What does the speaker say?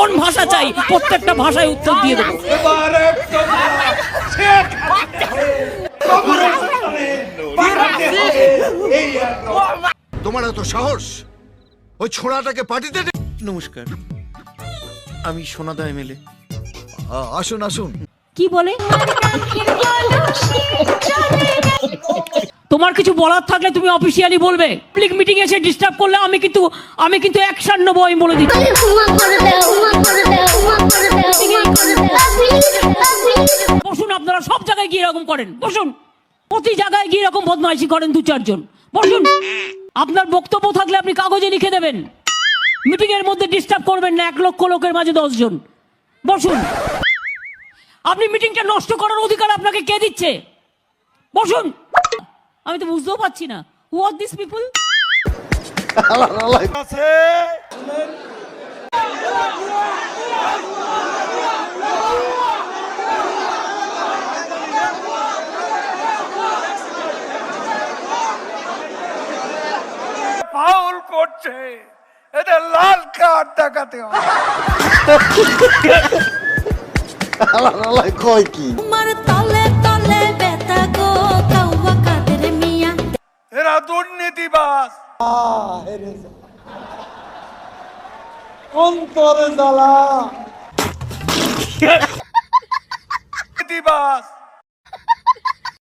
কোন ভাষা চাই প্রত্যেকটা ভাষায় উত্তর দিয়ে দেবো। তোমার এত সাহস ওই ছোড়াটাকে পার্টিতে নমস্কার, আমি সোনাদা এমএলএ। আসুন আসুন। কি বলে? তোমার কিছু বলার থাকলে তুমি অফিসিয়ালি বলবে। পাবলিক মিটিং এসে ডিস্টার্ব করলে আমি কিন্তু অ্যাকশন নেবো, আমি বলে দিচ্ছি। বসুন, আপনারা সব জায়গায় গিয়ে এরকম করেন, বসুন। প্রতি জায়গায় গিয়ে এরকম বদমাইশি করেন 2-4 জন, বসুন। আপনার বক্তব্য থাকলে আপনি কাগজে লিখে দেবেন। মিটিং এর মধ্যে ডিস্টার্ব করবেন না, 1 লক্ষ লোকের মাঝে 10 জন। বসুন। আপনি মিটিংটা নষ্ট করার অধিকার আপনাকে কে দিচ্ছে? বসুন। আমি তো বুঝতেও পারছি না, হু আর দিস পিপল? ফাউল করছে, এটা লাল কার্ড দেখাতে হবে। কয় কি এরা দুর্নীতিবাজ, অন্তরে জ্বালা, দুর্নীতিবাজ।